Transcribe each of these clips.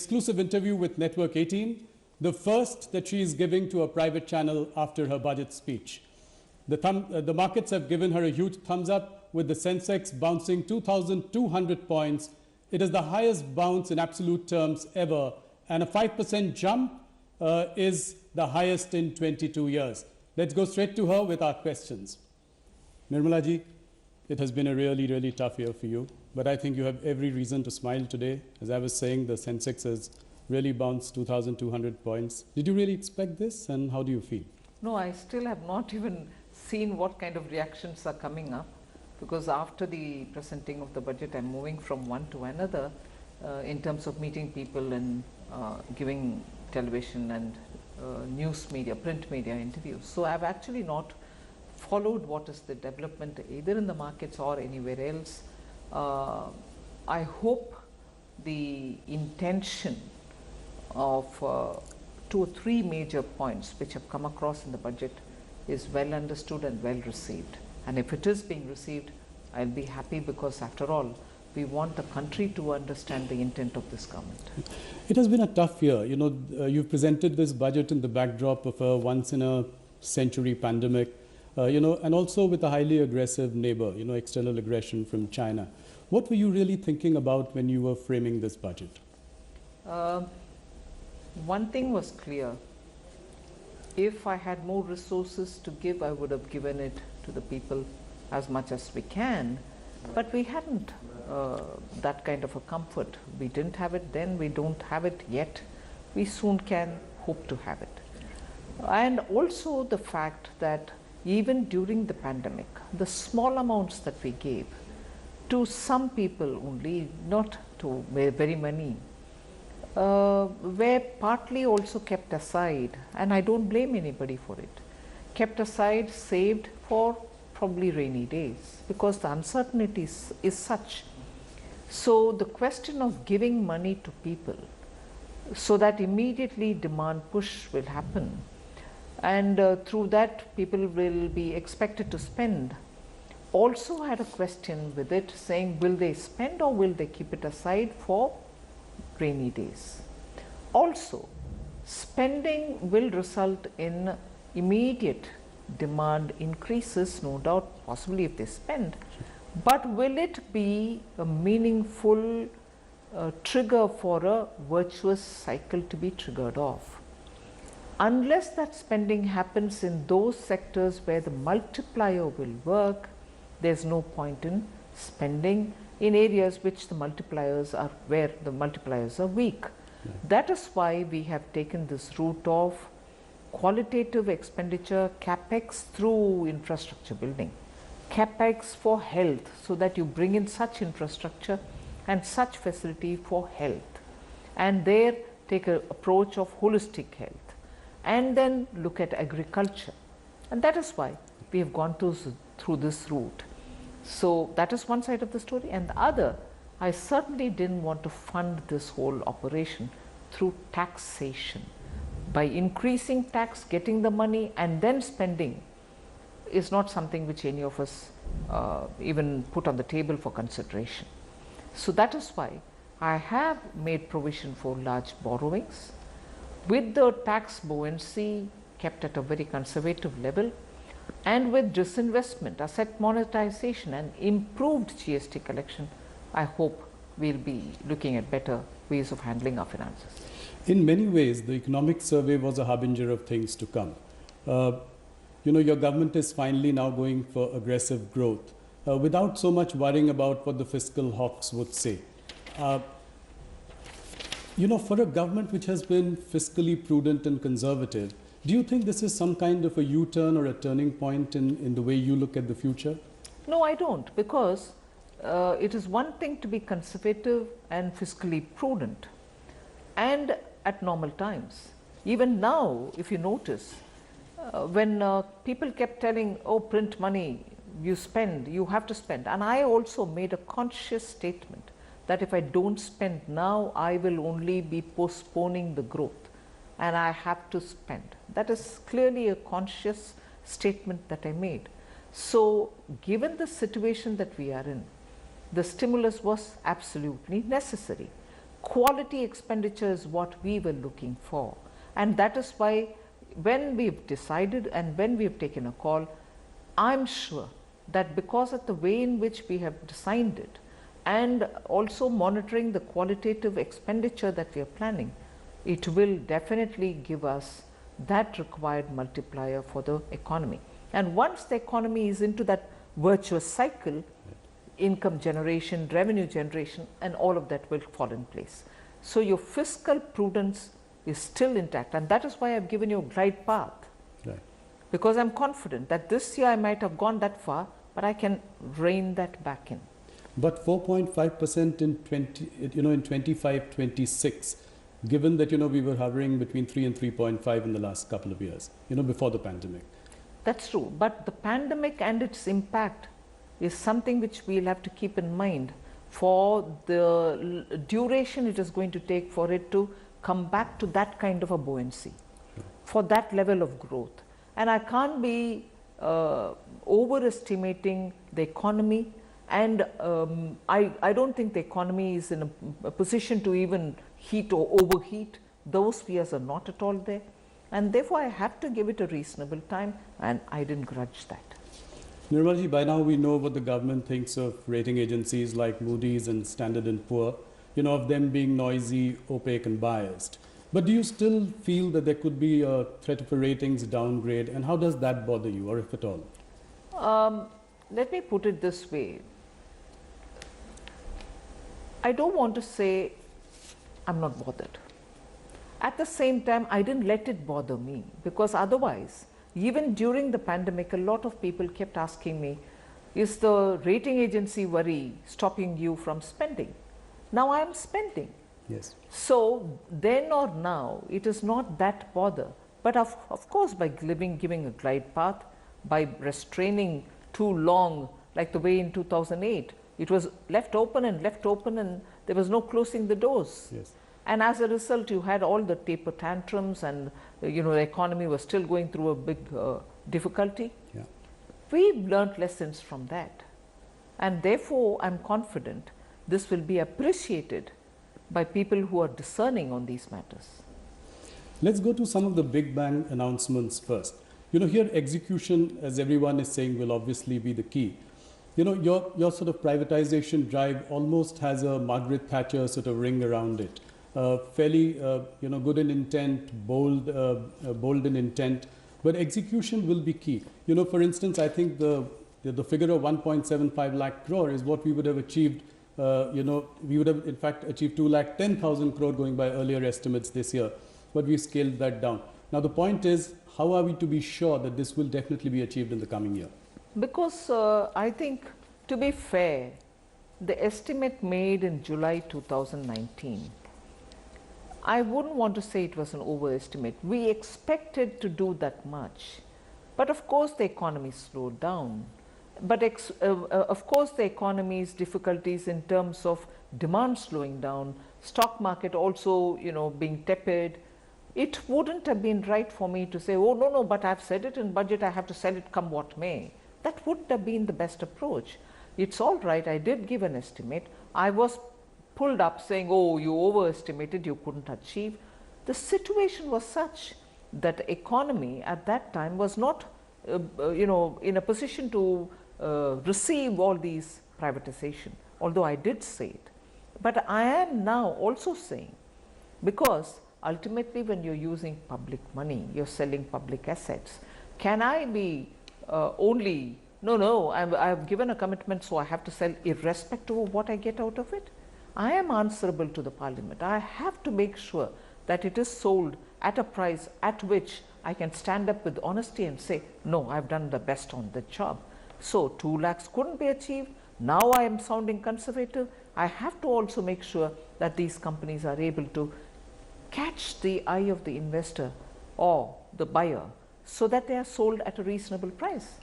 exclusive interview with Network 18, the first that she is giving to a private channel after her budget speech. The markets have given her a huge thumbs up, with the Sensex bouncing 2,200 points. It is the highest bounce in absolute terms ever, and a 5% jump is the highest in 22 years. Let's go straight to her with our questions. Nirmala ji, it has been a really, really tough year for you, but I think you have every reason to smile today. As I was saying, the Sensex has really bounced 2,200 points. Did you really expect this, and how do you feel? No, I still have not even seen what kind of reactions are coming up, because after the presenting of the budget, I'm moving from one to another in terms of meeting people and giving television and news media, print media interviews. So I've actually not followed what is the development either in the markets or anywhere else. I hope the intention of 2 or 3 major points which have come across in the budget is well understood and well received. And if it is being received, I'll be happy, because after all, we want the country to understand the intent of this government. It has been a tough year. You know, you've presented this budget in the backdrop of a once-in-a-century pandemic, and also with a highly aggressive neighbor, external aggression from China. What were you really thinking about when you were framing this budget? One thing was clear. If I had more resources to give, I would have given it to the people as much as we can. But we hadn't that kind of a comfort. We didn't have it then, we don't have it yet. We soon can hope to have it. And also the fact that even during the pandemic, the small amounts that we gave to some people only, not to very many, were partly also kept aside, and I don't blame anybody for it. Kept aside, saved for probably rainy days, because the uncertainty is such. So the question of giving money to people so that immediately demand push will happen, and through that people will be expected to spend, also had a question with it, saying will they spend or will they keep it aside for rainy days. Also, spending will result in immediate demand increases, no doubt, possibly if they spend, but will it be a meaningful trigger for a virtuous cycle to be triggered off? Unless that spending happens in those sectors where the multiplier will work, there's no point in spending in areas which the multipliers are, where the multipliers are weak. Yeah. That is why we have taken this route of qualitative expenditure, capex through infrastructure building, capex for health, so that you bring in such infrastructure and such facility for health, and there take an approach of holistic health, and then look at agriculture. And that is why we have gone through this route. So that is one side of the story, and the other, I certainly didn't want to fund this whole operation through taxation. By increasing tax, getting the money and then spending is not something which any of us even put on the table for consideration. So that is why I have made provision for large borrowings, with the tax buoyancy kept at a very conservative level, and with disinvestment, asset monetization and improved GST collection. I hope we'll be looking at better ways of handling our finances. In many ways, the economic survey was a harbinger of things to come. Your government is finally now going for aggressive growth without so much worrying about what the fiscal hawks would say. For a government which has been fiscally prudent and conservative, do you think this is some kind of a U-turn or a turning point in the way you look at the future? No, I don't, because it is one thing to be conservative and fiscally prudent, and at normal times. Even now, if you notice, when people kept telling, oh, print money, you spend, you have to spend. And I also made a conscious statement that if I don't spend now, I will only be postponing the growth, and I have to spend. That is clearly a conscious statement that I made. So given the situation that we are in, the stimulus was absolutely necessary. Quality expenditure is what we were looking for. And that is why when we've decided and when we've taken a call, I'm sure that because of the way in which we have designed it and also monitoring the qualitative expenditure that we are planning, it will definitely give us that required multiplier for the economy. And once the economy is into that virtuous cycle, income generation, revenue generation, and all of that will fall in place. So your fiscal prudence is still intact, and that is why I've given you a glide path. Right. Because I'm confident that this year I might have gone that far, but I can rein that back in. But 4.5% in 25-26, given that we were hovering between 3 and 3.5 in the last couple of years, before the pandemic. That's true, but the pandemic and its impact is something which we'll have to keep in mind for the duration it is going to take for it to come back to that kind of a buoyancy, for that level of growth. And I can't be overestimating the economy, and I don't think the economy is in a position to even heat or overheat. Those fears are not at all there, and therefore I have to give it a reasonable time, and I didn't grudge that. Nirmal ji, by now we know what the government thinks of rating agencies like Moody's and Standard & Poor, of them being noisy, opaque and biased. But do you still feel that there could be a threat of a ratings downgrade, and how does that bother you, or if at all? Let me put it this way. I don't want to say I'm not bothered. At the same time, I didn't let it bother me, because otherwise, even during the pandemic, a lot of people kept asking me, is the rating agency worry stopping you from spending? Now I am spending. Yes. So then or now, it is not that bother. But of course, by giving a glide path, by restraining too long, like the way in 2008, it was left open and there was no closing the doors. Yes. And as a result, you had all the taper tantrums, and the economy was still going through a big difficulty. Yeah. We've learned lessons from that. And therefore, I'm confident this will be appreciated by people who are discerning on these matters. Let's go to some of the big bang announcements first. Here execution, as everyone is saying, will obviously be the key. Your sort of privatization drive almost has a Margaret Thatcher sort of ring around it. Fairly, good in intent, bold in intent, but execution will be key. For instance, I think the figure of 1.75 lakh crore is what we would have achieved. We would have in fact achieved 2,10,000 crore going by earlier estimates this year, but we scaled that down. Now the point is, how are we to be sure that this will definitely be achieved in the coming year? Because I think, to be fair, the estimate made in July 2019, I wouldn't want to say it was an overestimate. We expected to do that much, but of course the economy slowed down. But of course the economy's difficulties in terms of demand slowing down, stock market also being tepid, it wouldn't have been right for me to say, oh no, but I've said it in budget, I have to sell it come what may. That wouldn't have been the best approach. It's all right, I did give an estimate. I was pulled up saying, oh, you overestimated, you couldn't achieve. The situation was such that the economy at that time was not in a position to receive all these privatization, although I did say it. But I am now also saying, because ultimately when you're using public money, you're selling public assets, can I be I've given a commitment, so I have to sell irrespective of what I get out of it? I am answerable to the parliament. I have to make sure that it is sold at a price at which I can stand up with honesty and say, no, I've done the best on the job. So 2 lakhs couldn't be achieved. Now I am sounding conservative. I have to also make sure that these companies are able to catch the eye of the investor or the buyer so that they are sold at a reasonable price.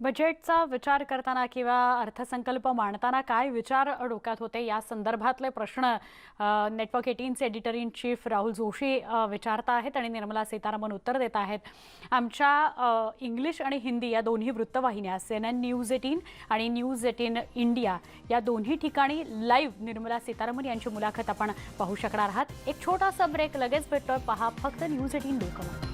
बजेटचा विचार करताना किंवा अर्थसंकल्प मांडताना काय विचार डोक्यात होते या संदर्भातले प्रश्न नेटवर्क 18चे editor in chief Rahul Joshi विचारत आहेत आणि निर्मला सीतारामन उत्तर देत आहेत. आमच्या इंग्लिश आणि हिंदी या दोन्ही वृत्तवाहिन्या CNN न्यूज 18 आणि न्यूज 18 इंडिया या दोन्ही ठिकाणी लाईव्ह निर्मला सीतारामन यांची मुलाखत आपण पाहू शकणार आहात. एक छोटासा ब्रेक, लगेच भेटतोय. पहा फक्त न्यूज 18 लोकमत.